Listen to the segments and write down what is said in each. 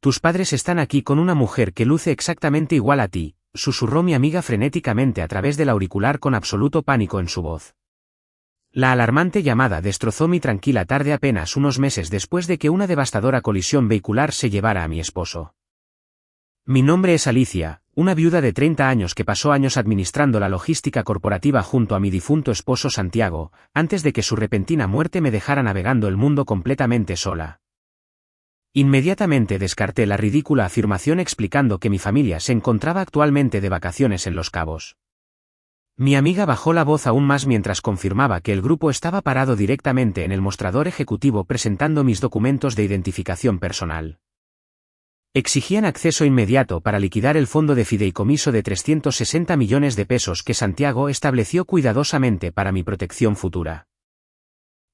Tus padres están aquí con una mujer que luce exactamente igual a ti, susurró mi amiga frenéticamente a través del auricular con absoluto pánico en su voz. La alarmante llamada destrozó mi tranquila tarde apenas unos meses después de que una devastadora colisión vehicular se llevara a mi esposo. Mi nombre es Alicia, una viuda de 30 años que pasó años administrando la logística corporativa junto a mi difunto esposo Santiago, antes de que su repentina muerte me dejara navegando el mundo completamente sola. Inmediatamente descarté la ridícula afirmación explicando que mi familia se encontraba actualmente de vacaciones en Los Cabos. Mi amiga bajó la voz aún más mientras confirmaba que el grupo estaba parado directamente en el mostrador ejecutivo presentando mis documentos de identificación personal. Exigían acceso inmediato para liquidar el fondo de fideicomiso de 360 millones de pesos que Santiago estableció cuidadosamente para mi protección futura.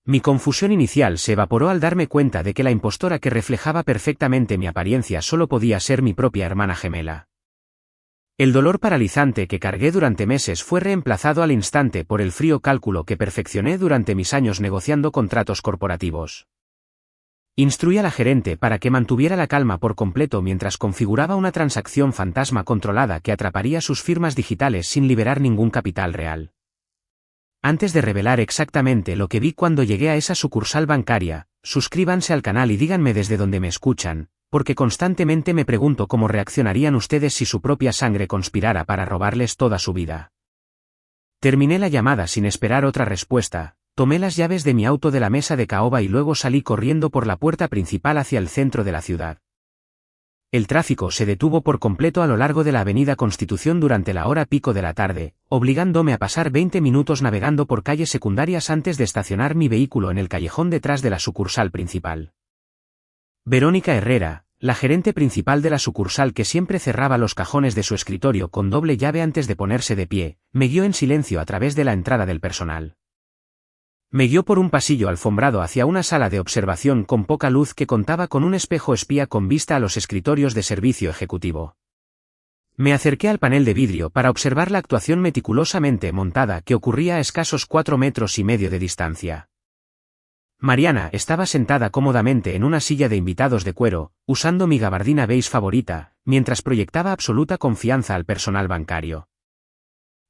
Mi confusión inicial se evaporó al darme cuenta de que la impostora que reflejaba perfectamente mi apariencia solo podía ser mi propia hermana gemela. El dolor paralizante que cargué durante meses fue reemplazado al instante por el frío cálculo que perfeccioné durante mis años negociando contratos corporativos. Instruí a la gerente para que mantuviera la calma por completo mientras configuraba una transacción fantasma controlada que atraparía sus firmas digitales sin liberar ningún capital real. Antes de revelar exactamente lo que vi cuando llegué a esa sucursal bancaria, suscríbanse al canal y díganme desde donde me escuchan, porque constantemente me pregunto cómo reaccionarían ustedes si su propia sangre conspirara para robarles toda su vida. Terminé la llamada sin esperar otra respuesta, tomé las llaves de mi auto de la mesa de caoba y luego salí corriendo por la puerta principal hacia el centro de la ciudad. El tráfico se detuvo por completo a lo largo de la avenida Constitución durante la hora pico de la tarde, obligándome a pasar 20 minutos navegando por calles secundarias antes de estacionar mi vehículo en el callejón detrás de la sucursal principal. Verónica Herrera, la gerente principal de la sucursal que siempre cerraba los cajones de su escritorio con doble llave antes de ponerse de pie, me guió en silencio a través de la entrada del personal. Me guió por un pasillo alfombrado hacia una sala de observación con poca luz que contaba con un espejo espía con vista a los escritorios de servicio ejecutivo. Me acerqué al panel de vidrio para observar la actuación meticulosamente montada que ocurría a escasos 4,5 metros de distancia. Mariana estaba sentada cómodamente en una silla de invitados de cuero, usando mi gabardina beige favorita, mientras proyectaba absoluta confianza al personal bancario.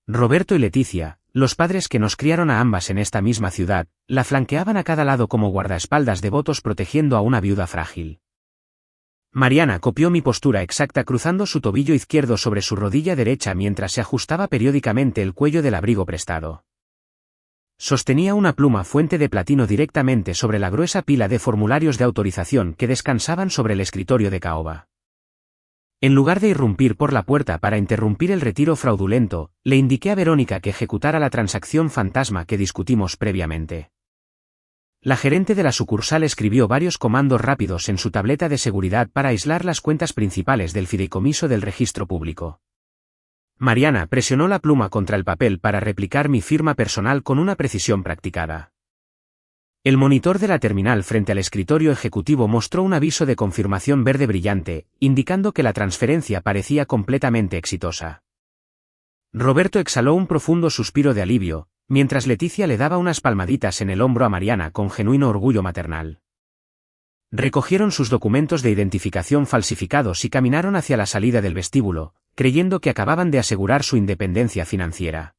Roberto y Leticia, los padres que nos criaron a ambas en esta misma ciudad, la flanqueaban a cada lado como guardaespaldas devotos protegiendo a una viuda frágil. Mariana copió mi postura exacta cruzando su tobillo izquierdo sobre su rodilla derecha mientras se ajustaba periódicamente el cuello del abrigo prestado. Sostenía una pluma fuente de platino directamente sobre la gruesa pila de formularios de autorización que descansaban sobre el escritorio de caoba. En lugar de irrumpir por la puerta para interrumpir el retiro fraudulento, le indiqué a Verónica que ejecutara la transacción fantasma que discutimos previamente. La gerente de la sucursal escribió varios comandos rápidos en su tableta de seguridad para aislar las cuentas principales del fideicomiso del registro público. Mariana presionó la pluma contra el papel para replicar mi firma personal con una precisión practicada. El monitor de la terminal frente al escritorio ejecutivo mostró un aviso de confirmación verde brillante, indicando que la transferencia parecía completamente exitosa. Roberto exhaló un profundo suspiro de alivio, mientras Leticia le daba unas palmaditas en el hombro a Mariana con genuino orgullo maternal. Recogieron sus documentos de identificación falsificados y caminaron hacia la salida del vestíbulo, creyendo que acababan de asegurar su independencia financiera.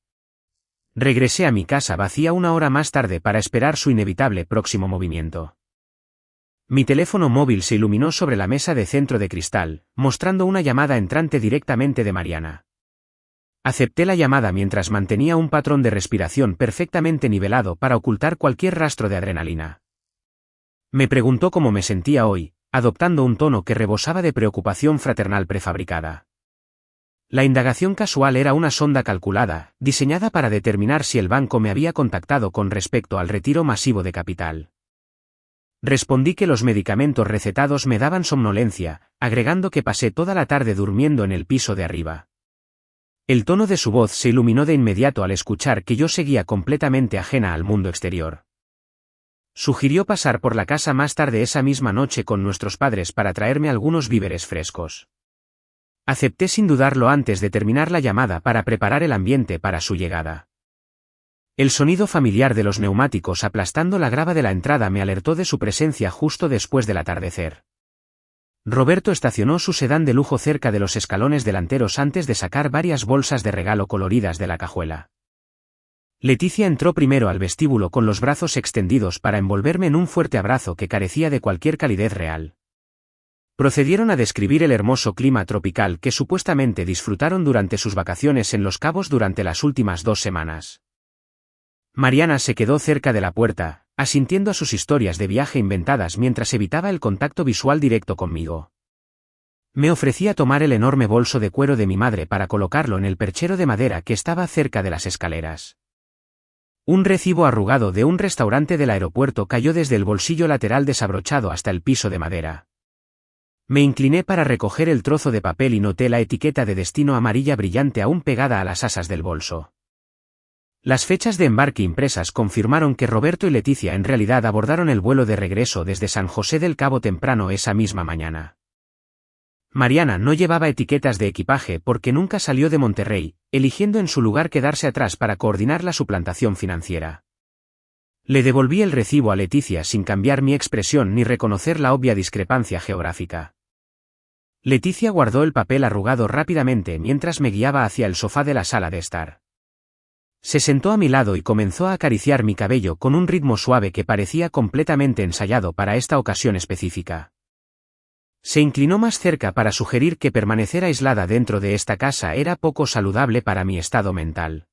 Regresé a mi casa vacía una hora más tarde para esperar su inevitable próximo movimiento. Mi teléfono móvil se iluminó sobre la mesa de centro de cristal, mostrando una llamada entrante directamente de Mariana. Acepté la llamada mientras mantenía un patrón de respiración perfectamente nivelado para ocultar cualquier rastro de adrenalina. Me preguntó cómo me sentía hoy, adoptando un tono que rebosaba de preocupación fraternal prefabricada. La indagación casual era una sonda calculada, diseñada para determinar si el banco me había contactado con respecto al retiro masivo de capital. Respondí que los medicamentos recetados me daban somnolencia, agregando que pasé toda la tarde durmiendo en el piso de arriba. El tono de su voz se iluminó de inmediato al escuchar que yo seguía completamente ajena al mundo exterior. Sugirió pasar por la casa más tarde esa misma noche con nuestros padres para traerme algunos víveres frescos. Acepté sin dudarlo antes de terminar la llamada para preparar el ambiente para su llegada. El sonido familiar de los neumáticos aplastando la grava de la entrada me alertó de su presencia justo después del atardecer. Roberto estacionó su sedán de lujo cerca de los escalones delanteros antes de sacar varias bolsas de regalo coloridas de la cajuela. Leticia entró primero al vestíbulo con los brazos extendidos para envolverme en un fuerte abrazo que carecía de cualquier calidez real. Procedieron a describir el hermoso clima tropical que supuestamente disfrutaron durante sus vacaciones en Los Cabos durante las últimas 2 semanas. Mariana se quedó cerca de la puerta, asintiendo a sus historias de viaje inventadas mientras evitaba el contacto visual directo conmigo. Me ofrecía tomar el enorme bolso de cuero de mi madre para colocarlo en el perchero de madera que estaba cerca de las escaleras. Un recibo arrugado de un restaurante del aeropuerto cayó desde el bolsillo lateral desabrochado hasta el piso de madera. Me incliné para recoger el trozo de papel y noté la etiqueta de destino amarilla brillante aún pegada a las asas del bolso. Las fechas de embarque impresas confirmaron que Roberto y Leticia en realidad abordaron el vuelo de regreso desde San José del Cabo temprano esa misma mañana. Mariana no llevaba etiquetas de equipaje porque nunca salió de Monterrey, eligiendo en su lugar quedarse atrás para coordinar la suplantación financiera. Le devolví el recibo a Leticia sin cambiar mi expresión ni reconocer la obvia discrepancia geográfica. Leticia guardó el papel arrugado rápidamente mientras me guiaba hacia el sofá de la sala de estar. Se sentó a mi lado y comenzó a acariciar mi cabello con un ritmo suave que parecía completamente ensayado para esta ocasión específica. Se inclinó más cerca para sugerir que permanecer aislada dentro de esta casa era poco saludable para mi estado mental.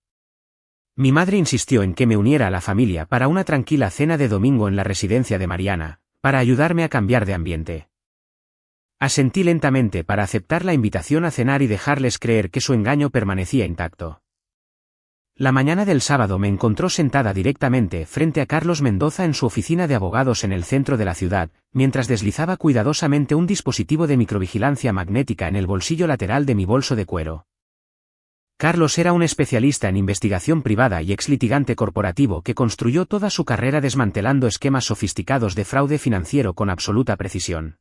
Mi madre insistió en que me uniera a la familia para una tranquila cena de domingo en la residencia de Mariana, para ayudarme a cambiar de ambiente. Asentí lentamente para aceptar la invitación a cenar y dejarles creer que su engaño permanecía intacto. La mañana del sábado me encontró sentada directamente frente a Carlos Mendoza en su oficina de abogados en el centro de la ciudad, mientras deslizaba cuidadosamente un dispositivo de microvigilancia magnética en el bolsillo lateral de mi bolso de cuero. Carlos era un especialista en investigación privada y exlitigante corporativo que construyó toda su carrera desmantelando esquemas sofisticados de fraude financiero con absoluta precisión.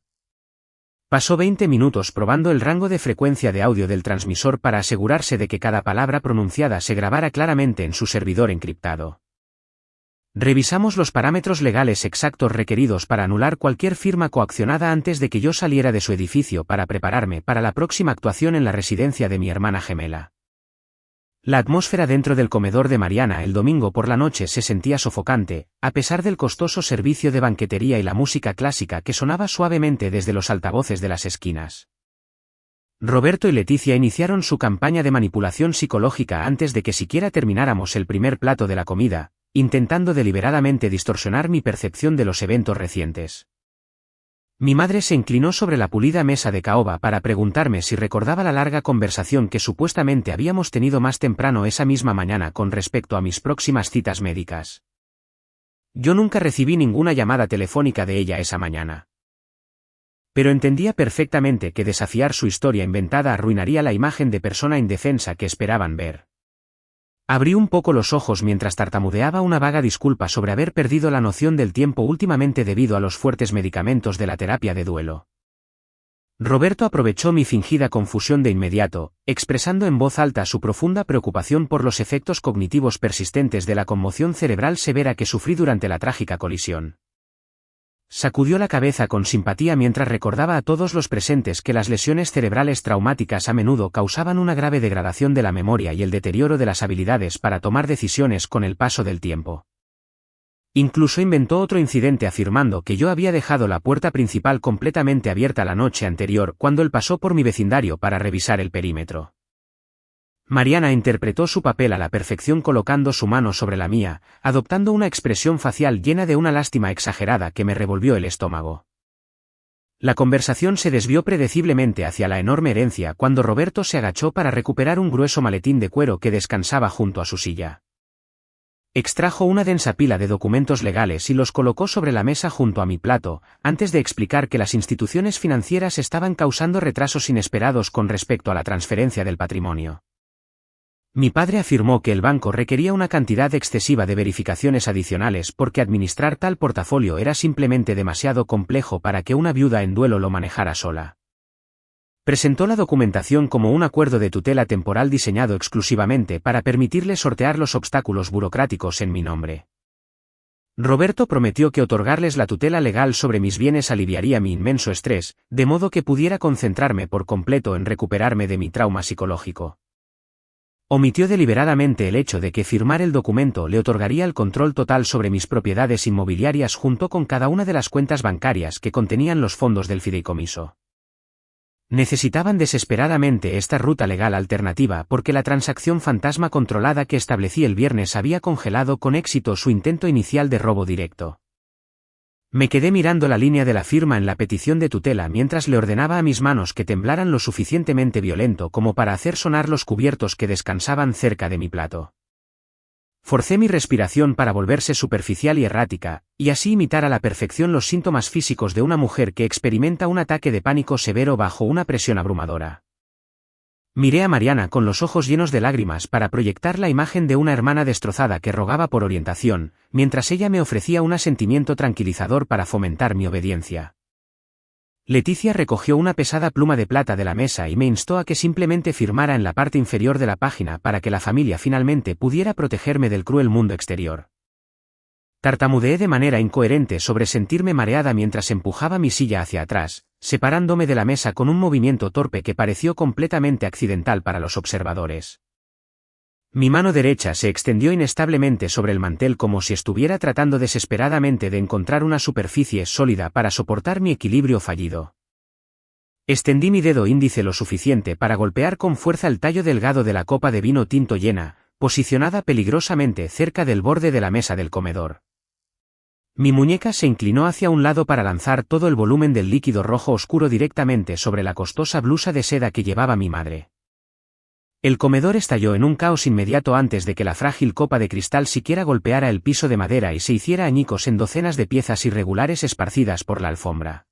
Pasó 20 minutos probando el rango de frecuencia de audio del transmisor para asegurarse de que cada palabra pronunciada se grabara claramente en su servidor encriptado. Revisamos los parámetros legales exactos requeridos para anular cualquier firma coaccionada antes de que yo saliera de su edificio para prepararme para la próxima actuación en la residencia de mi hermana gemela. La atmósfera dentro del comedor de Mariana el domingo por la noche se sentía sofocante, a pesar del costoso servicio de banquetería y la música clásica que sonaba suavemente desde los altavoces de las esquinas. Roberto y Leticia iniciaron su campaña de manipulación psicológica antes de que siquiera termináramos el primer plato de la comida, intentando deliberadamente distorsionar mi percepción de los eventos recientes. Mi madre se inclinó sobre la pulida mesa de caoba para preguntarme si recordaba la larga conversación que supuestamente habíamos tenido más temprano esa misma mañana con respecto a mis próximas citas médicas. Yo nunca recibí ninguna llamada telefónica de ella esa mañana. Pero entendía perfectamente que desafiar su historia inventada arruinaría la imagen de persona indefensa que esperaban ver. Abrí un poco los ojos mientras tartamudeaba una vaga disculpa sobre haber perdido la noción del tiempo últimamente debido a los fuertes medicamentos de la terapia de duelo. Roberto aprovechó mi fingida confusión de inmediato, expresando en voz alta su profunda preocupación por los efectos cognitivos persistentes de la conmoción cerebral severa que sufrí durante la trágica colisión. Sacudió la cabeza con simpatía mientras recordaba a todos los presentes que las lesiones cerebrales traumáticas a menudo causaban una grave degradación de la memoria y el deterioro de las habilidades para tomar decisiones con el paso del tiempo. Incluso inventó otro incidente afirmando que yo había dejado la puerta principal completamente abierta la noche anterior cuando él pasó por mi vecindario para revisar el perímetro. Mariana interpretó su papel a la perfección colocando su mano sobre la mía, adoptando una expresión facial llena de una lástima exagerada que me revolvió el estómago. La conversación se desvió predeciblemente hacia la enorme herencia cuando Roberto se agachó para recuperar un grueso maletín de cuero que descansaba junto a su silla. Extrajo una densa pila de documentos legales y los colocó sobre la mesa junto a mi plato, antes de explicar que las instituciones financieras estaban causando retrasos inesperados con respecto a la transferencia del patrimonio. Mi padre afirmó que el banco requería una cantidad excesiva de verificaciones adicionales porque administrar tal portafolio era simplemente demasiado complejo para que una viuda en duelo lo manejara sola. Presentó la documentación como un acuerdo de tutela temporal diseñado exclusivamente para permitirle sortear los obstáculos burocráticos en mi nombre. Roberto prometió que otorgarles la tutela legal sobre mis bienes aliviaría mi inmenso estrés, de modo que pudiera concentrarme por completo en recuperarme de mi trauma psicológico. Omitió deliberadamente el hecho de que firmar el documento le otorgaría el control total sobre mis propiedades inmobiliarias junto con cada una de las cuentas bancarias que contenían los fondos del fideicomiso. Necesitaban desesperadamente esta ruta legal alternativa porque la transacción fantasma controlada que establecí el viernes había congelado con éxito su intento inicial de robo directo. Me quedé mirando la línea de la firma en la petición de tutela mientras le ordenaba a mis manos que temblaran lo suficientemente violento como para hacer sonar los cubiertos que descansaban cerca de mi plato. Forcé mi respiración para volverse superficial y errática, y así imitar a la perfección los síntomas físicos de una mujer que experimenta un ataque de pánico severo bajo una presión abrumadora. Miré a Mariana con los ojos llenos de lágrimas para proyectar la imagen de una hermana destrozada que rogaba por orientación, mientras ella me ofrecía un asentimiento tranquilizador para fomentar mi obediencia. Leticia recogió una pesada pluma de plata de la mesa y me instó a que simplemente firmara en la parte inferior de la página para que la familia finalmente pudiera protegerme del cruel mundo exterior. Tartamudeé de manera incoherente sobre sentirme mareada mientras empujaba mi silla hacia atrás, separándome de la mesa con un movimiento torpe que pareció completamente accidental para los observadores. Mi mano derecha se extendió inestablemente sobre el mantel como si estuviera tratando desesperadamente de encontrar una superficie sólida para soportar mi equilibrio fallido. Extendí mi dedo índice lo suficiente para golpear con fuerza el tallo delgado de la copa de vino tinto llena, posicionada peligrosamente cerca del borde de la mesa del comedor. Mi muñeca se inclinó hacia un lado para lanzar todo el volumen del líquido rojo oscuro directamente sobre la costosa blusa de seda que llevaba mi madre. El comedor estalló en un caos inmediato antes de que la frágil copa de cristal siquiera golpeara el piso de madera y se hiciera añicos en docenas de piezas irregulares esparcidas por la alfombra.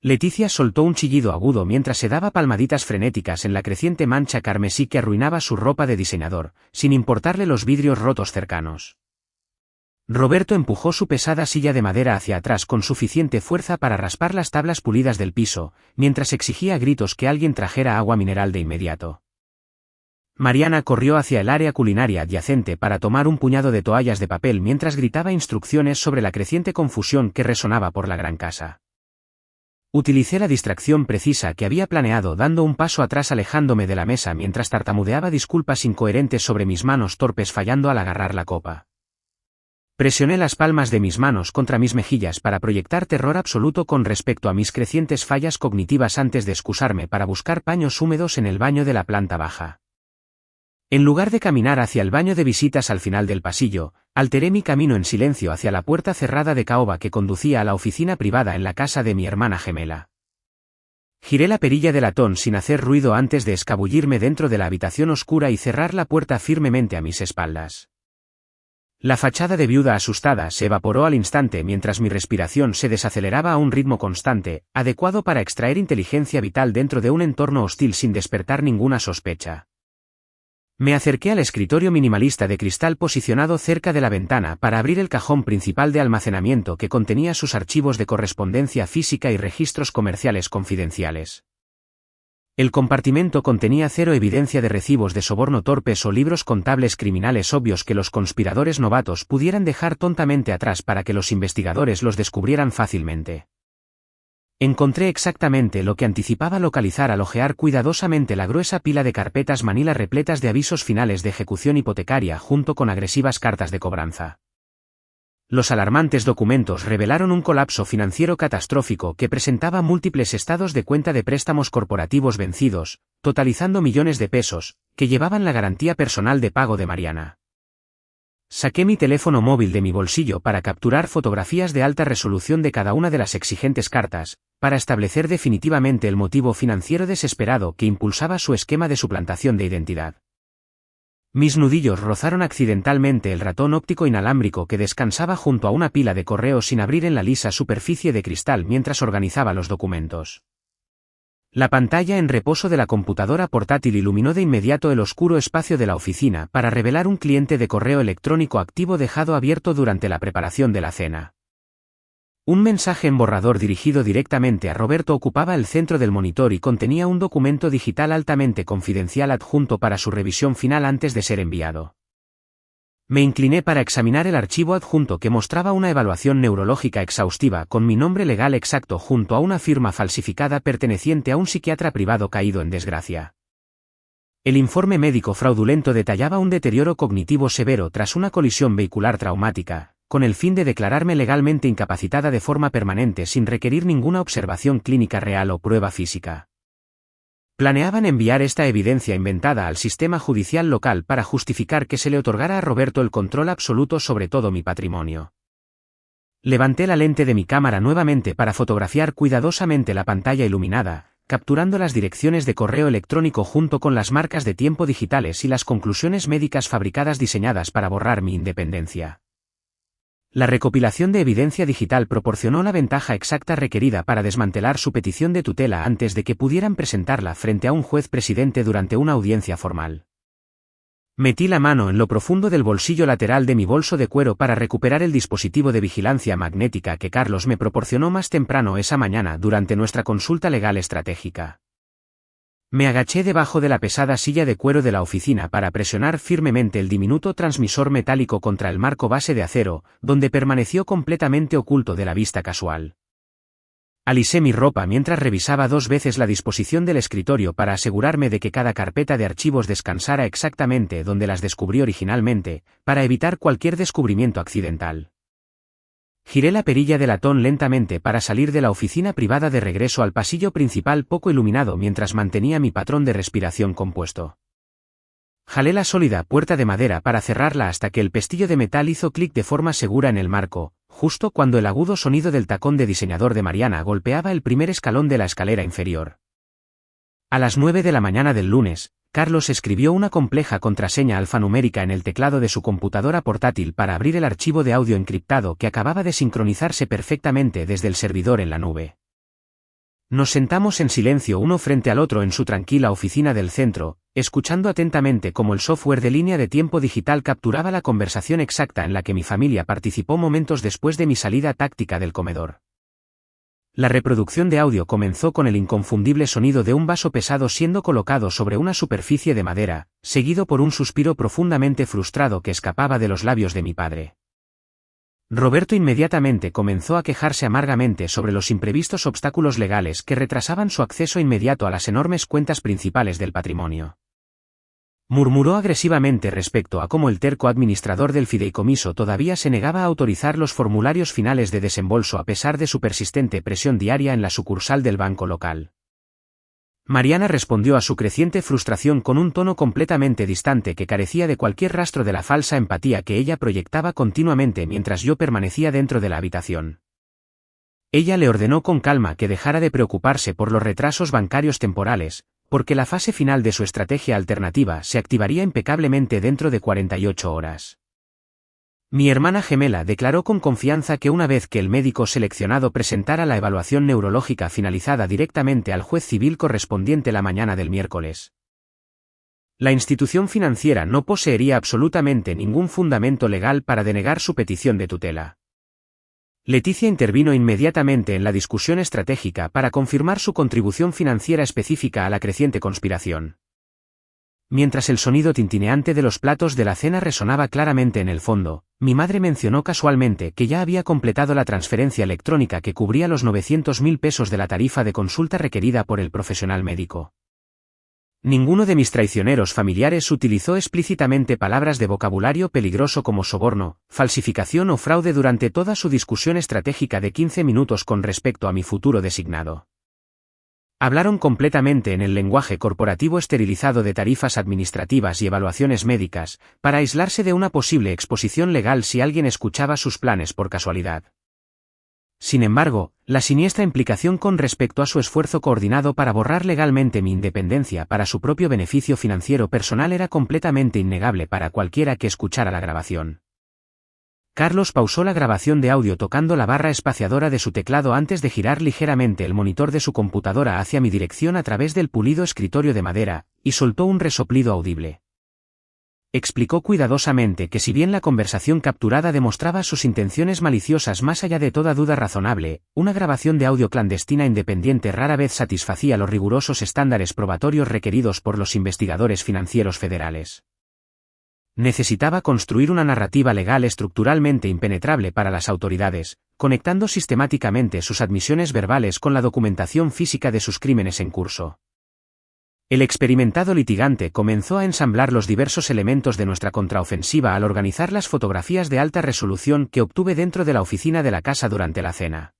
Leticia soltó un chillido agudo mientras se daba palmaditas frenéticas en la creciente mancha carmesí que arruinaba su ropa de diseñador, sin importarle los vidrios rotos cercanos. Roberto empujó su pesada silla de madera hacia atrás con suficiente fuerza para raspar las tablas pulidas del piso, mientras exigía a gritos que alguien trajera agua mineral de inmediato. Mariana corrió hacia el área culinaria adyacente para tomar un puñado de toallas de papel mientras gritaba instrucciones sobre la creciente confusión que resonaba por la gran casa. Utilicé la distracción precisa que había planeado dando un paso atrás alejándome de la mesa mientras tartamudeaba disculpas incoherentes sobre mis manos torpes fallando al agarrar la copa. Presioné las palmas de mis manos contra mis mejillas para proyectar terror absoluto con respecto a mis crecientes fallas cognitivas antes de excusarme para buscar paños húmedos en el baño de la planta baja. En lugar de caminar hacia el baño de visitas al final del pasillo, alteré mi camino en silencio hacia la puerta cerrada de caoba que conducía a la oficina privada en la casa de mi hermana gemela. Giré la perilla de latón sin hacer ruido antes de escabullirme dentro de la habitación oscura y cerrar la puerta firmemente a mis espaldas. La fachada de viuda asustada se evaporó al instante mientras mi respiración se desaceleraba a un ritmo constante, adecuado para extraer inteligencia vital dentro de un entorno hostil sin despertar ninguna sospecha. Me acerqué al escritorio minimalista de cristal posicionado cerca de la ventana para abrir el cajón principal de almacenamiento que contenía sus archivos de correspondencia física y registros comerciales confidenciales. El compartimento contenía cero evidencia de recibos de soborno torpes o libros contables criminales obvios que los conspiradores novatos pudieran dejar tontamente atrás para que los investigadores los descubrieran fácilmente. Encontré exactamente lo que anticipaba localizar al ojear cuidadosamente la gruesa pila de carpetas manila repletas de avisos finales de ejecución hipotecaria junto con agresivas cartas de cobranza. Los alarmantes documentos revelaron un colapso financiero catastrófico que presentaba múltiples estados de cuenta de préstamos corporativos vencidos, totalizando millones de pesos, que llevaban la garantía personal de pago de Mariana. Saqué mi teléfono móvil de mi bolsillo para capturar fotografías de alta resolución de cada una de las exigentes cartas, para establecer definitivamente el motivo financiero desesperado que impulsaba su esquema de suplantación de identidad. Mis nudillos rozaron accidentalmente el ratón óptico inalámbrico que descansaba junto a una pila de correos sin abrir en la lisa superficie de cristal mientras organizaba los documentos. La pantalla en reposo de la computadora portátil iluminó de inmediato el oscuro espacio de la oficina para revelar un cliente de correo electrónico activo dejado abierto durante la preparación de la cena. Un mensaje en borrador dirigido directamente a Roberto ocupaba el centro del monitor y contenía un documento digital altamente confidencial adjunto para su revisión final antes de ser enviado. Me incliné para examinar el archivo adjunto que mostraba una evaluación neurológica exhaustiva con mi nombre legal exacto junto a una firma falsificada perteneciente a un psiquiatra privado caído en desgracia. El informe médico fraudulento detallaba un deterioro cognitivo severo tras una colisión vehicular traumática, con el fin de declararme legalmente incapacitada de forma permanente sin requerir ninguna observación clínica real o prueba física. Planeaban enviar esta evidencia inventada al sistema judicial local para justificar que se le otorgara a Roberto el control absoluto sobre todo mi patrimonio. Levanté la lente de mi cámara nuevamente para fotografiar cuidadosamente la pantalla iluminada, capturando las direcciones de correo electrónico junto con las marcas de tiempo digitales y las conclusiones médicas fabricadas diseñadas para borrar mi independencia. La recopilación de evidencia digital proporcionó la ventaja exacta requerida para desmantelar su petición de tutela antes de que pudieran presentarla frente a un juez presidente durante una audiencia formal. Metí la mano en lo profundo del bolsillo lateral de mi bolso de cuero para recuperar el dispositivo de vigilancia magnética que Carlos me proporcionó más temprano esa mañana durante nuestra consulta legal estratégica. Me agaché debajo de la pesada silla de cuero de la oficina para presionar firmemente el diminuto transmisor metálico contra el marco base de acero, donde permaneció completamente oculto de la vista casual. Alisé mi ropa mientras revisaba 2 veces la disposición del escritorio para asegurarme de que cada carpeta de archivos descansara exactamente donde las descubrí originalmente, para evitar cualquier descubrimiento accidental. Giré la perilla de latón lentamente para salir de la oficina privada de regreso al pasillo principal poco iluminado mientras mantenía mi patrón de respiración compuesto. Jalé la sólida puerta de madera para cerrarla hasta que el pestillo de metal hizo clic de forma segura en el marco, justo cuando el agudo sonido del tacón de diseñador de Mariana golpeaba el primer escalón de la escalera inferior. A las 9 de la mañana del lunes, Carlos escribió una compleja contraseña alfanumérica en el teclado de su computadora portátil para abrir el archivo de audio encriptado que acababa de sincronizarse perfectamente desde el servidor en la nube. Nos sentamos en silencio uno frente al otro en su tranquila oficina del centro, escuchando atentamente cómo el software de línea de tiempo digital capturaba la conversación exacta en la que mi familia participó momentos después de mi salida táctica del comedor. La reproducción de audio comenzó con el inconfundible sonido de un vaso pesado siendo colocado sobre una superficie de madera, seguido por un suspiro profundamente frustrado que escapaba de los labios de mi padre. Roberto inmediatamente comenzó a quejarse amargamente sobre los imprevistos obstáculos legales que retrasaban su acceso inmediato a las enormes cuentas principales del patrimonio. Murmuró agresivamente respecto a cómo el terco administrador del fideicomiso todavía se negaba a autorizar los formularios finales de desembolso a pesar de su persistente presión diaria en la sucursal del banco local. Mariana respondió a su creciente frustración con un tono completamente distante que carecía de cualquier rastro de la falsa empatía que ella proyectaba continuamente mientras yo permanecía dentro de la habitación. Ella le ordenó con calma que dejara de preocuparse por los retrasos bancarios temporales, porque la fase final de su estrategia alternativa se activaría impecablemente dentro de 48 horas. Mi hermana gemela declaró con confianza que una vez que el médico seleccionado presentara la evaluación neurológica finalizada directamente al juez civil correspondiente la mañana del miércoles, la institución financiera no poseería absolutamente ningún fundamento legal para denegar su petición de tutela. Leticia intervino inmediatamente en la discusión estratégica para confirmar su contribución financiera específica a la creciente conspiración. Mientras el sonido tintineante de los platos de la cena resonaba claramente en el fondo, mi madre mencionó casualmente que ya había completado la transferencia electrónica que cubría los 900.000 pesos de la tarifa de consulta requerida por el profesional médico. Ninguno de mis traicioneros familiares utilizó explícitamente palabras de vocabulario peligroso como soborno, falsificación o fraude durante toda su discusión estratégica de 15 minutos con respecto a mi futuro designado. Hablaron completamente en el lenguaje corporativo esterilizado de tarifas administrativas y evaluaciones médicas, para aislarse de una posible exposición legal si alguien escuchaba sus planes por casualidad. Sin embargo, la siniestra implicación con respecto a su esfuerzo coordinado para borrar legalmente mi independencia para su propio beneficio financiero personal era completamente innegable para cualquiera que escuchara la grabación. Carlos pausó la grabación de audio tocando la barra espaciadora de su teclado antes de girar ligeramente el monitor de su computadora hacia mi dirección a través del pulido escritorio de madera, y soltó un resoplido audible. Explicó cuidadosamente que si bien la conversación capturada demostraba sus intenciones maliciosas más allá de toda duda razonable, una grabación de audio clandestina independiente rara vez satisfacía los rigurosos estándares probatorios requeridos por los investigadores financieros federales. Necesitaba construir una narrativa legal estructuralmente impenetrable para las autoridades, conectando sistemáticamente sus admisiones verbales con la documentación física de sus crímenes en curso. El experimentado litigante comenzó a ensamblar los diversos elementos de nuestra contraofensiva al organizar las fotografías de alta resolución que obtuve dentro de la oficina de la casa durante la cena.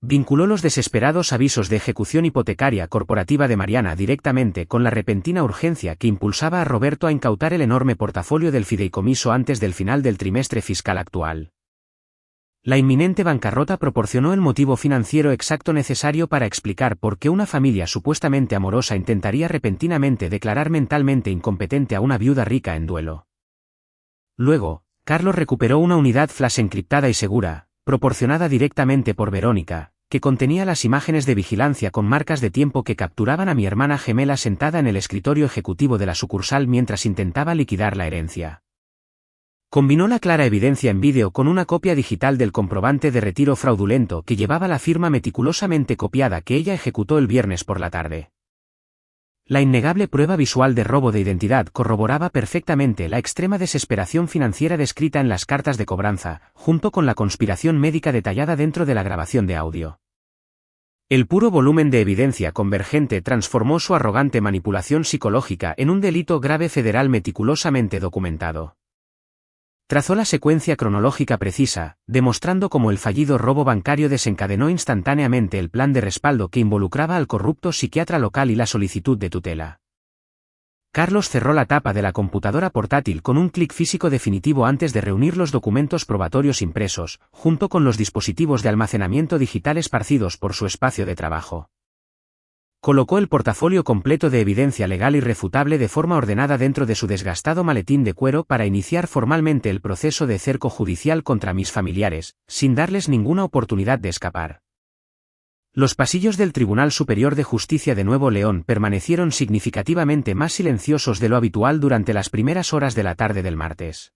Vinculó los desesperados avisos de ejecución hipotecaria corporativa de Mariana directamente con la repentina urgencia que impulsaba a Roberto a incautar el enorme portafolio del fideicomiso antes del final del trimestre fiscal actual. La inminente bancarrota proporcionó el motivo financiero exacto necesario para explicar por qué una familia supuestamente amorosa intentaría repentinamente declarar mentalmente incompetente a una viuda rica en duelo. Luego, Carlos recuperó una unidad flash encriptada y segura, proporcionada directamente por Verónica, que contenía las imágenes de vigilancia con marcas de tiempo que capturaban a mi hermana gemela sentada en el escritorio ejecutivo de la sucursal mientras intentaba liquidar la herencia. Combinó la clara evidencia en vídeo con una copia digital del comprobante de retiro fraudulento que llevaba la firma meticulosamente copiada que ella ejecutó el viernes por la tarde. La innegable prueba visual de robo de identidad corroboraba perfectamente la extrema desesperación financiera descrita en las cartas de cobranza, junto con la conspiración médica detallada dentro de la grabación de audio. El puro volumen de evidencia convergente transformó su arrogante manipulación psicológica en un delito grave federal meticulosamente documentado. Trazó la secuencia cronológica precisa, demostrando cómo el fallido robo bancario desencadenó instantáneamente el plan de respaldo que involucraba al corrupto psiquiatra local y la solicitud de tutela. Carlos cerró la tapa de la computadora portátil con un clic físico definitivo antes de reunir los documentos probatorios impresos, junto con los dispositivos de almacenamiento digital esparcidos por su espacio de trabajo. Colocó el portafolio completo de evidencia legal irrefutable de forma ordenada dentro de su desgastado maletín de cuero para iniciar formalmente el proceso de cerco judicial contra mis familiares, sin darles ninguna oportunidad de escapar. Los pasillos del Tribunal Superior de Justicia de Nuevo León permanecieron significativamente más silenciosos de lo habitual durante las primeras horas de la tarde del martes.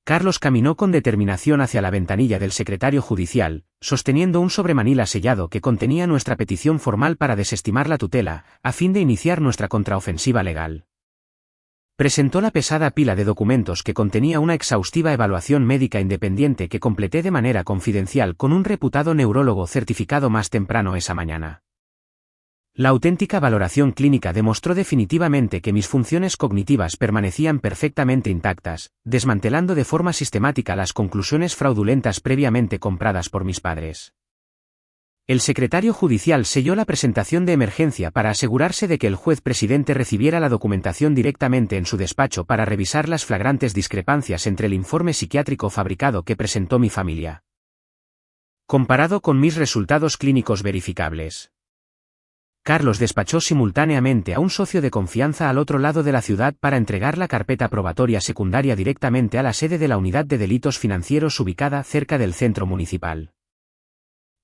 Carlos caminó con determinación hacia la ventanilla del secretario judicial, sosteniendo un sobremanila sellado que contenía nuestra petición formal para desestimar la tutela, a fin de iniciar nuestra contraofensiva legal. Presentó la pesada pila de documentos que contenía una exhaustiva evaluación médica independiente que completé de manera confidencial con un reputado neurólogo certificado más temprano esa mañana. La auténtica valoración clínica demostró definitivamente que mis funciones cognitivas permanecían perfectamente intactas, desmantelando de forma sistemática las conclusiones fraudulentas previamente compradas por mis padres. El secretario judicial selló la presentación de emergencia para asegurarse de que el juez presidente recibiera la documentación directamente en su despacho para revisar las flagrantes discrepancias entre el informe psiquiátrico fabricado que presentó mi familia, comparado con mis resultados clínicos verificables. Carlos despachó simultáneamente a un socio de confianza al otro lado de la ciudad para entregar la carpeta probatoria secundaria directamente a la sede de la Unidad de Delitos Financieros ubicada cerca del centro municipal.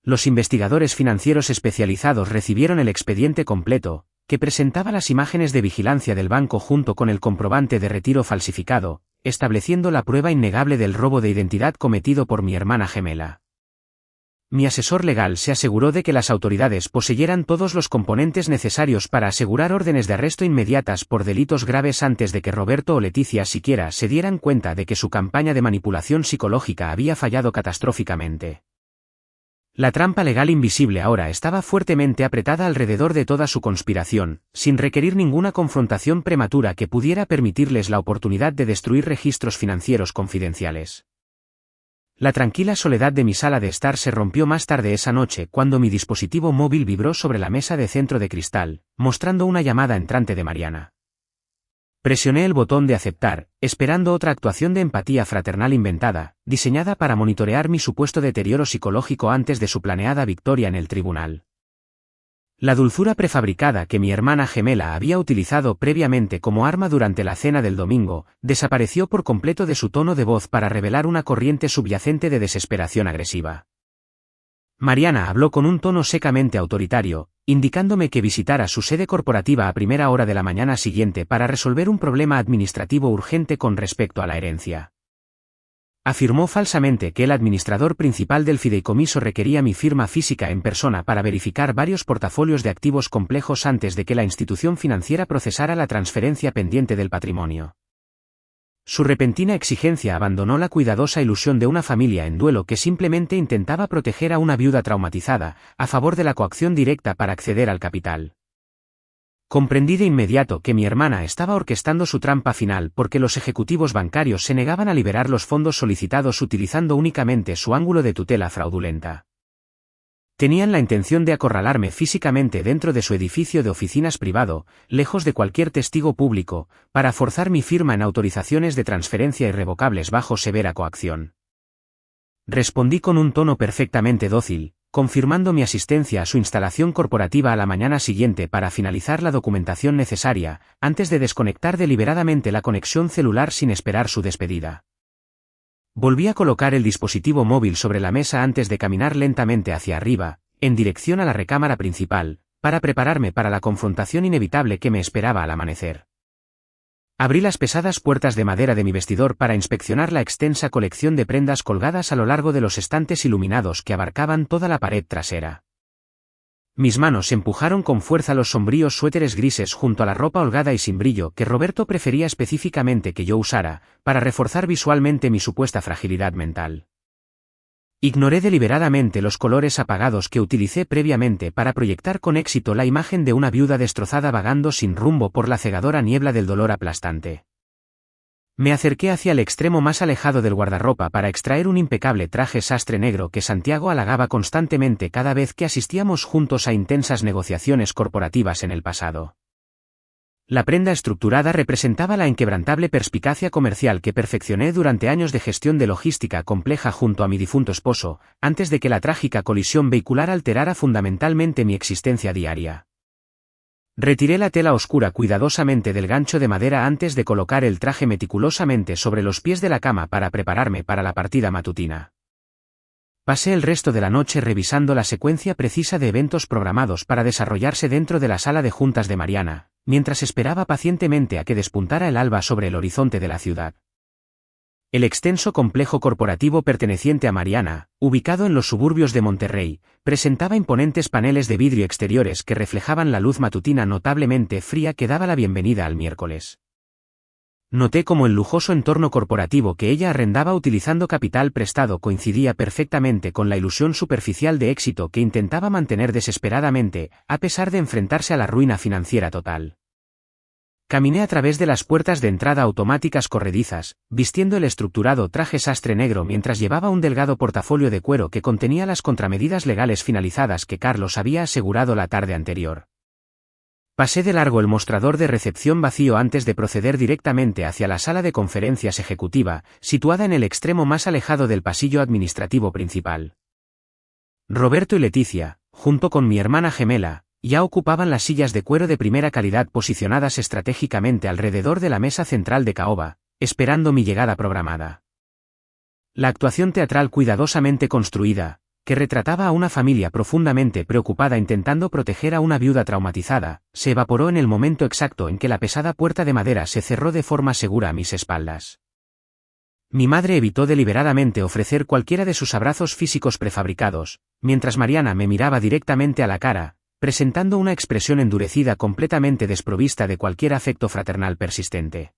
Los investigadores financieros especializados recibieron el expediente completo, que presentaba las imágenes de vigilancia del banco junto con el comprobante de retiro falsificado, estableciendo la prueba innegable del robo de identidad cometido por mi hermana gemela. Mi asesor legal se aseguró de que las autoridades poseyeran todos los componentes necesarios para asegurar órdenes de arresto inmediatas por delitos graves antes de que Roberto o Leticia siquiera se dieran cuenta de que su campaña de manipulación psicológica había fallado catastróficamente. La trampa legal invisible ahora estaba fuertemente apretada alrededor de toda su conspiración, sin requerir ninguna confrontación prematura que pudiera permitirles la oportunidad de destruir registros financieros confidenciales. La tranquila soledad de mi sala de estar se rompió más tarde esa noche cuando mi dispositivo móvil vibró sobre la mesa de centro de cristal, mostrando una llamada entrante de Mariana. Presioné el botón de aceptar, esperando otra actuación de empatía fraternal inventada, diseñada para monitorear mi supuesto deterioro psicológico antes de su planeada victoria en el tribunal. La dulzura prefabricada que mi hermana gemela había utilizado previamente como arma durante la cena del domingo, desapareció por completo de su tono de voz para revelar una corriente subyacente de desesperación agresiva. Mariana habló con un tono secamente autoritario, indicándome que visitara su sede corporativa a primera hora de la mañana siguiente para resolver un problema administrativo urgente con respecto a la herencia. Afirmó falsamente que el administrador principal del fideicomiso requería mi firma física en persona para verificar varios portafolios de activos complejos antes de que la institución financiera procesara la transferencia pendiente del patrimonio. Su repentina exigencia abandonó la cuidadosa ilusión de una familia en duelo que simplemente intentaba proteger a una viuda traumatizada, a favor de la coacción directa para acceder al capital. Comprendí de inmediato que mi hermana estaba orquestando su trampa final porque los ejecutivos bancarios se negaban a liberar los fondos solicitados utilizando únicamente su ángulo de tutela fraudulenta. Tenían la intención de acorralarme físicamente dentro de su edificio de oficinas privado, lejos de cualquier testigo público, para forzar mi firma en autorizaciones de transferencia irrevocables bajo severa coacción. Respondí con un tono perfectamente dócil, confirmando mi asistencia a su instalación corporativa a la mañana siguiente para finalizar la documentación necesaria, antes de desconectar deliberadamente la conexión celular sin esperar su despedida. Volví a colocar el dispositivo móvil sobre la mesa antes de caminar lentamente hacia arriba, en dirección a la recámara principal, para prepararme para la confrontación inevitable que me esperaba al amanecer. Abrí las pesadas puertas de madera de mi vestidor para inspeccionar la extensa colección de prendas colgadas a lo largo de los estantes iluminados que abarcaban toda la pared trasera. Mis manos empujaron con fuerza los sombríos suéteres grises junto a la ropa holgada y sin brillo que Roberto prefería específicamente que yo usara, para reforzar visualmente mi supuesta fragilidad mental. Ignoré deliberadamente los colores apagados que utilicé previamente para proyectar con éxito la imagen de una viuda destrozada vagando sin rumbo por la cegadora niebla del dolor aplastante. Me acerqué hacia el extremo más alejado del guardarropa para extraer un impecable traje sastre negro que Santiago halagaba constantemente cada vez que asistíamos juntos a intensas negociaciones corporativas en el pasado. La prenda estructurada representaba la inquebrantable perspicacia comercial que perfeccioné durante años de gestión de logística compleja junto a mi difunto esposo, antes de que la trágica colisión vehicular alterara fundamentalmente mi existencia diaria. Retiré la tela oscura cuidadosamente del gancho de madera antes de colocar el traje meticulosamente sobre los pies de la cama para prepararme para la partida matutina. Pasé el resto de la noche revisando la secuencia precisa de eventos programados para desarrollarse dentro de la sala de juntas de Mariana, mientras esperaba pacientemente a que despuntara el alba sobre el horizonte de la ciudad. El extenso complejo corporativo perteneciente a Mariana, ubicado en los suburbios de Monterrey, presentaba imponentes paneles de vidrio exteriores que reflejaban la luz matutina notablemente fría que daba la bienvenida al miércoles. Noté cómo el lujoso entorno corporativo que ella arrendaba utilizando capital prestado coincidía perfectamente con la ilusión superficial de éxito que intentaba mantener desesperadamente, a pesar de enfrentarse a la ruina financiera total. Caminé a través de las puertas de entrada automáticas corredizas, vistiendo el estructurado traje sastre negro mientras llevaba un delgado portafolio de cuero que contenía las contramedidas legales finalizadas que Carlos había asegurado la tarde anterior. Pasé de largo el mostrador de recepción vacío antes de proceder directamente hacia la sala de conferencias ejecutiva, situada en el extremo más alejado del pasillo administrativo principal. Roberto y Leticia, junto con mi hermana gemela, ya ocupaban las sillas de cuero de primera calidad posicionadas estratégicamente alrededor de la mesa central de caoba, esperando mi llegada programada. La actuación teatral cuidadosamente construida, que retrataba a una familia profundamente preocupada intentando proteger a una viuda traumatizada, se evaporó en el momento exacto en que la pesada puerta de madera se cerró de forma segura a mis espaldas. Mi madre evitó deliberadamente ofrecer cualquiera de sus abrazos físicos prefabricados, mientras Mariana me miraba directamente a la cara, presentando una expresión endurecida completamente desprovista de cualquier afecto fraternal persistente.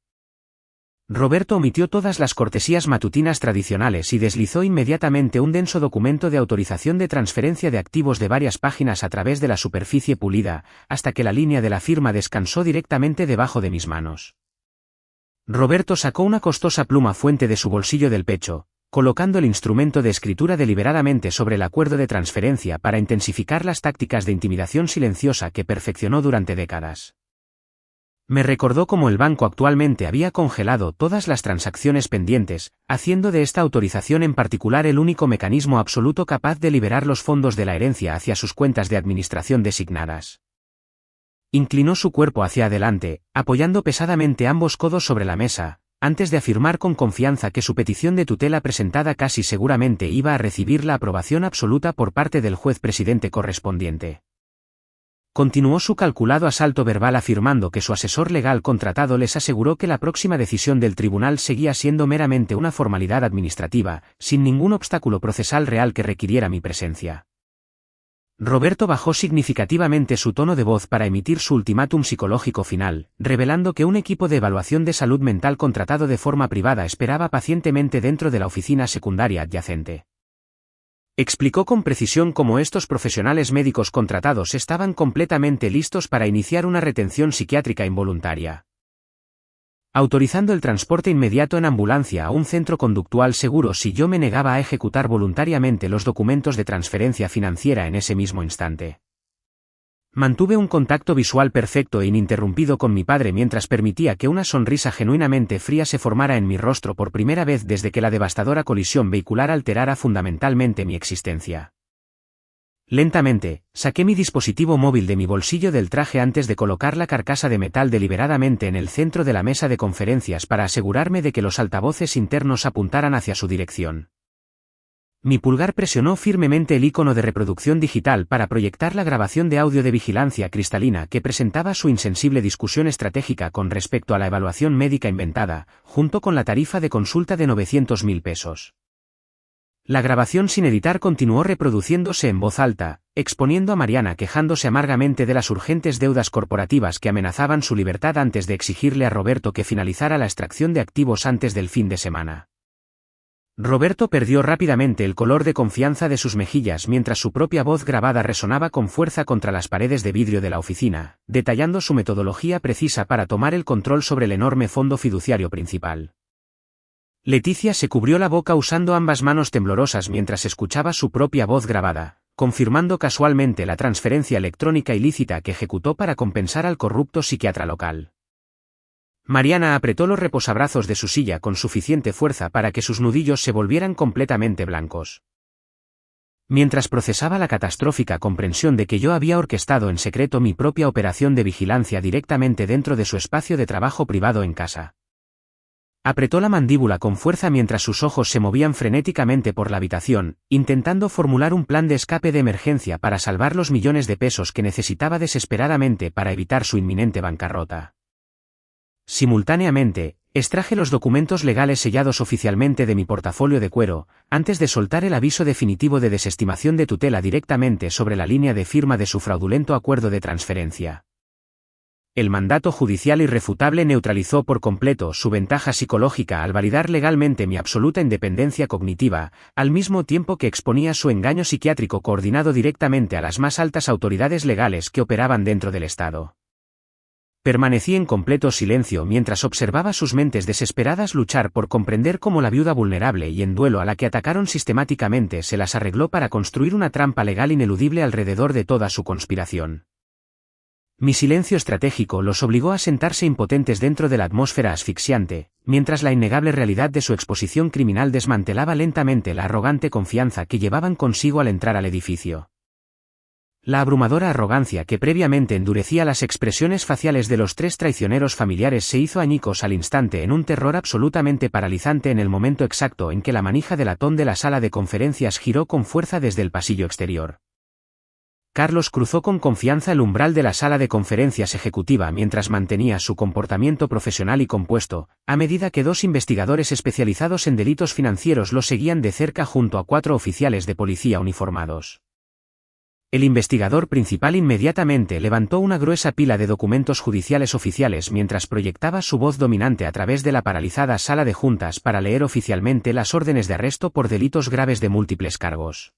Roberto omitió todas las cortesías matutinas tradicionales y deslizó inmediatamente un denso documento de autorización de transferencia de activos de varias páginas a través de la superficie pulida, hasta que la línea de la firma descansó directamente debajo de mis manos. Roberto sacó una costosa pluma fuente de su bolsillo del pecho, colocando el instrumento de escritura deliberadamente sobre el acuerdo de transferencia para intensificar las tácticas de intimidación silenciosa que perfeccionó durante décadas. Me recordó cómo el banco actualmente había congelado todas las transacciones pendientes, haciendo de esta autorización en particular el único mecanismo absoluto capaz de liberar los fondos de la herencia hacia sus cuentas de administración designadas. Inclinó su cuerpo hacia adelante, apoyando pesadamente ambos codos sobre la mesa, antes de afirmar con confianza que su petición de tutela presentada casi seguramente iba a recibir la aprobación absoluta por parte del juez presidente correspondiente. Continuó su calculado asalto verbal afirmando que su asesor legal contratado les aseguró que la próxima decisión del tribunal seguía siendo meramente una formalidad administrativa, sin ningún obstáculo procesal real que requiriera mi presencia. Roberto bajó significativamente su tono de voz para emitir su ultimátum psicológico final, revelando que un equipo de evaluación de salud mental contratado de forma privada esperaba pacientemente dentro de la oficina secundaria adyacente. Explicó con precisión cómo estos profesionales médicos contratados estaban completamente listos para iniciar una retención psiquiátrica involuntaria, autorizando el transporte inmediato en ambulancia a un centro conductual seguro si yo me negaba a ejecutar voluntariamente los documentos de transferencia financiera en ese mismo instante. Mantuve un contacto visual perfecto e ininterrumpido con mi padre mientras permitía que una sonrisa genuinamente fría se formara en mi rostro por primera vez desde que la devastadora colisión vehicular alterara fundamentalmente mi existencia. Lentamente, saqué mi dispositivo móvil de mi bolsillo del traje antes de colocar la carcasa de metal deliberadamente en el centro de la mesa de conferencias para asegurarme de que los altavoces internos apuntaran hacia su dirección. Mi pulgar presionó firmemente el icono de reproducción digital para proyectar la grabación de audio de vigilancia cristalina que presentaba su insensible discusión estratégica con respecto a la evaluación médica inventada, junto con la tarifa de consulta de 900.000 pesos. La grabación sin editar continuó reproduciéndose en voz alta, exponiendo a Mariana quejándose amargamente de las urgentes deudas corporativas que amenazaban su libertad antes de exigirle a Roberto que finalizara la extracción de activos antes del fin de semana. Roberto perdió rápidamente el color de confianza de sus mejillas mientras su propia voz grabada resonaba con fuerza contra las paredes de vidrio de la oficina, detallando su metodología precisa para tomar el control sobre el enorme fondo fiduciario principal. Leticia se cubrió la boca usando ambas manos temblorosas mientras escuchaba su propia voz grabada, confirmando casualmente la transferencia electrónica ilícita que ejecutó para compensar al corrupto psiquiatra local. Mariana apretó los reposabrazos de su silla con suficiente fuerza para que sus nudillos se volvieran completamente blancos. Mientras procesaba la catastrófica comprensión de que yo había orquestado en secreto mi propia operación de vigilancia directamente dentro de su espacio de trabajo privado en casa. Apretó la mandíbula con fuerza mientras sus ojos se movían frenéticamente por la habitación, intentando formular un plan de escape de emergencia para salvar los millones de pesos que necesitaba desesperadamente para evitar su inminente bancarrota. Simultáneamente, extraje los documentos legales sellados oficialmente de mi portafolio de cuero, antes de soltar el aviso definitivo de desestimación de tutela directamente sobre la línea de firma de su fraudulento acuerdo de transferencia. El mandato judicial irrefutable neutralizó por completo su ventaja psicológica al validar legalmente mi absoluta independencia cognitiva, al mismo tiempo que exponía su engaño psiquiátrico coordinado directamente a las más altas autoridades legales que operaban dentro del Estado. Permanecí en completo silencio mientras observaba sus mentes desesperadas luchar por comprender cómo la viuda vulnerable y en duelo a la que atacaron sistemáticamente se las arregló para construir una trampa legal ineludible alrededor de toda su conspiración. Mi silencio estratégico los obligó a sentarse impotentes dentro de la atmósfera asfixiante, mientras la innegable realidad de su exposición criminal desmantelaba lentamente la arrogante confianza que llevaban consigo al entrar al edificio. La abrumadora arrogancia que previamente endurecía las expresiones faciales de los tres traicioneros familiares se hizo añicos al instante en un terror absolutamente paralizante en el momento exacto en que la manija de latón de la sala de conferencias giró con fuerza desde el pasillo exterior. Carlos cruzó con confianza el umbral de la sala de conferencias ejecutiva mientras mantenía su comportamiento profesional y compuesto, a medida que dos investigadores especializados en delitos financieros lo seguían de cerca junto a 4 oficiales de policía uniformados. El investigador principal inmediatamente levantó una gruesa pila de documentos judiciales oficiales mientras proyectaba su voz dominante a través de la paralizada sala de juntas para leer oficialmente las órdenes de arresto por delitos graves de múltiples cargos.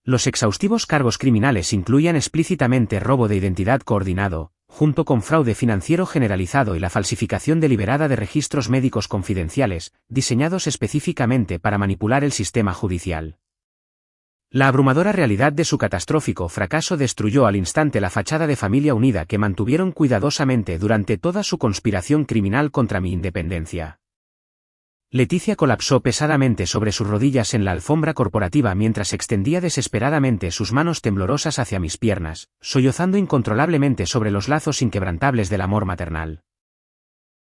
Los exhaustivos cargos criminales incluían explícitamente robo de identidad coordinado, junto con fraude financiero generalizado y la falsificación deliberada de registros médicos confidenciales, diseñados específicamente para manipular el sistema judicial. La abrumadora realidad de su catastrófico fracaso destruyó al instante la fachada de familia unida que mantuvieron cuidadosamente durante toda su conspiración criminal contra mi independencia. Leticia colapsó pesadamente sobre sus rodillas en la alfombra corporativa mientras extendía desesperadamente sus manos temblorosas hacia mis piernas, sollozando incontrolablemente sobre los lazos inquebrantables del amor maternal.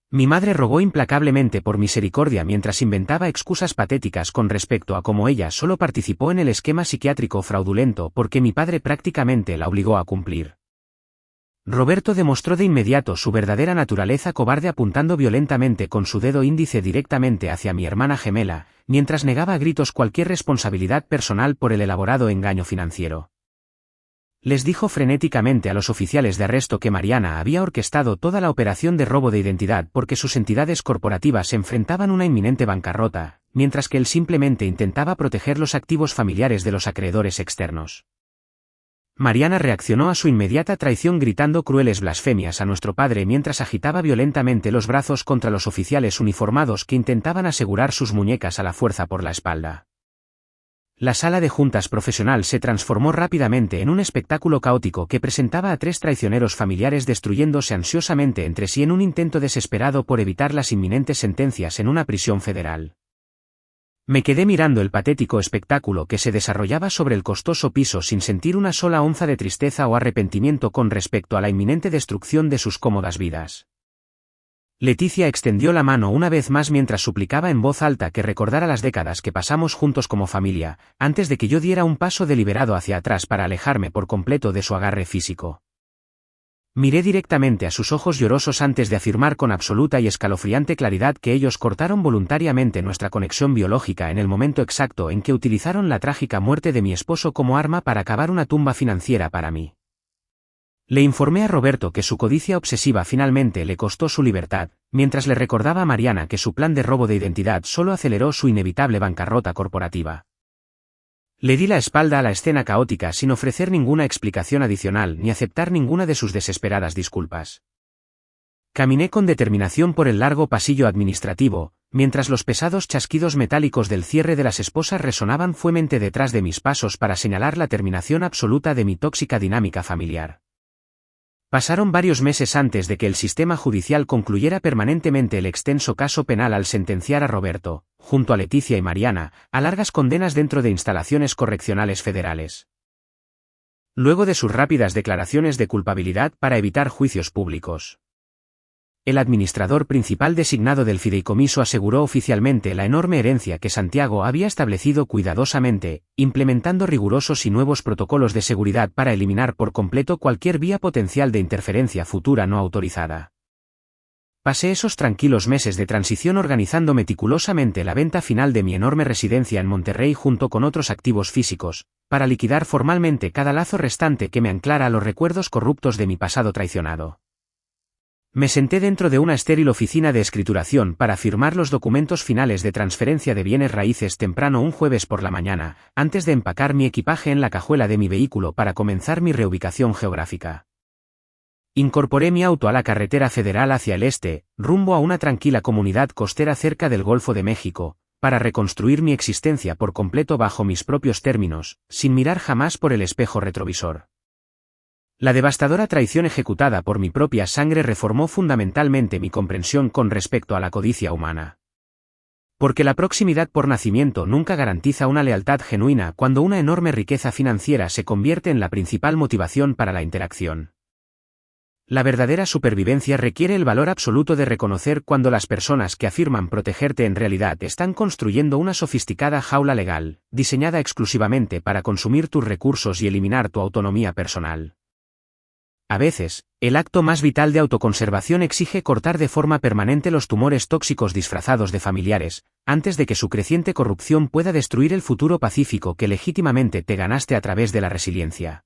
Mi madre rogó implacablemente por misericordia mientras inventaba excusas patéticas con respecto a cómo ella solo participó en el esquema psiquiátrico fraudulento porque mi padre prácticamente la obligó a cumplir. Roberto demostró de inmediato su verdadera naturaleza cobarde apuntando violentamente con su dedo índice directamente hacia mi hermana gemela, mientras negaba a gritos cualquier responsabilidad personal por el elaborado engaño financiero. Les dijo frenéticamente a los oficiales de arresto que Mariana había orquestado toda la operación de robo de identidad porque sus entidades corporativas enfrentaban una inminente bancarrota, mientras que él simplemente intentaba proteger los activos familiares de los acreedores externos. Mariana reaccionó a su inmediata traición gritando crueles blasfemias a nuestro padre mientras agitaba violentamente los brazos contra los oficiales uniformados que intentaban asegurar sus muñecas a la fuerza por la espalda. La sala de juntas profesional se transformó rápidamente en un espectáculo caótico que presentaba a 3 traicioneros familiares destruyéndose ansiosamente entre sí en un intento desesperado por evitar las inminentes sentencias en una prisión federal. Me quedé mirando el patético espectáculo que se desarrollaba sobre el costoso piso sin sentir una sola onza de tristeza o arrepentimiento con respecto a la inminente destrucción de sus cómodas vidas. Leticia extendió la mano una vez más mientras suplicaba en voz alta que recordara las décadas que pasamos juntos como familia, antes de que yo diera un paso deliberado hacia atrás para alejarme por completo de su agarre físico. Miré directamente a sus ojos llorosos antes de afirmar con absoluta y escalofriante claridad que ellos cortaron voluntariamente nuestra conexión biológica en el momento exacto en que utilizaron la trágica muerte de mi esposo como arma para cavar una tumba financiera para mí. Le informé a Roberto que su codicia obsesiva finalmente le costó su libertad, mientras le recordaba a Mariana que su plan de robo de identidad solo aceleró su inevitable bancarrota corporativa. Le di la espalda a la escena caótica sin ofrecer ninguna explicación adicional ni aceptar ninguna de sus desesperadas disculpas. Caminé con determinación por el largo pasillo administrativo, mientras los pesados chasquidos metálicos del cierre de las esposas resonaban fuertemente detrás de mis pasos para señalar la terminación absoluta de mi tóxica dinámica familiar. Pasaron varios meses antes de que el sistema judicial concluyera permanentemente el extenso caso penal al sentenciar a Roberto, junto a Leticia y Mariana, a largas condenas dentro de instalaciones correccionales federales. Luego de sus rápidas declaraciones de culpabilidad para evitar juicios públicos, el administrador principal designado del fideicomiso aseguró oficialmente la enorme herencia que Santiago había establecido cuidadosamente, implementando rigurosos y nuevos protocolos de seguridad para eliminar por completo cualquier vía potencial de interferencia futura no autorizada. Pasé esos tranquilos meses de transición organizando meticulosamente la venta final de mi enorme residencia en Monterrey junto con otros activos físicos, para liquidar formalmente cada lazo restante que me anclara a los recuerdos corruptos de mi pasado traicionado. Me senté dentro de una estéril oficina de escrituración para firmar los documentos finales de transferencia de bienes raíces temprano un jueves por la mañana, antes de empacar mi equipaje en la cajuela de mi vehículo para comenzar mi reubicación geográfica. Incorporé mi auto a la carretera federal hacia el este, rumbo a una tranquila comunidad costera cerca del Golfo de México, para reconstruir mi existencia por completo bajo mis propios términos, sin mirar jamás por el espejo retrovisor. La devastadora traición ejecutada por mi propia sangre reformó fundamentalmente mi comprensión con respecto a la codicia humana. Porque la proximidad por nacimiento nunca garantiza una lealtad genuina cuando una enorme riqueza financiera se convierte en la principal motivación para la interacción. La verdadera supervivencia requiere el valor absoluto de reconocer cuando las personas que afirman protegerte en realidad están construyendo una sofisticada jaula legal, diseñada exclusivamente para consumir tus recursos y eliminar tu autonomía personal. A veces, el acto más vital de autoconservación exige cortar de forma permanente los tumores tóxicos disfrazados de familiares, antes de que su creciente corrupción pueda destruir el futuro pacífico que legítimamente te ganaste a través de la resiliencia.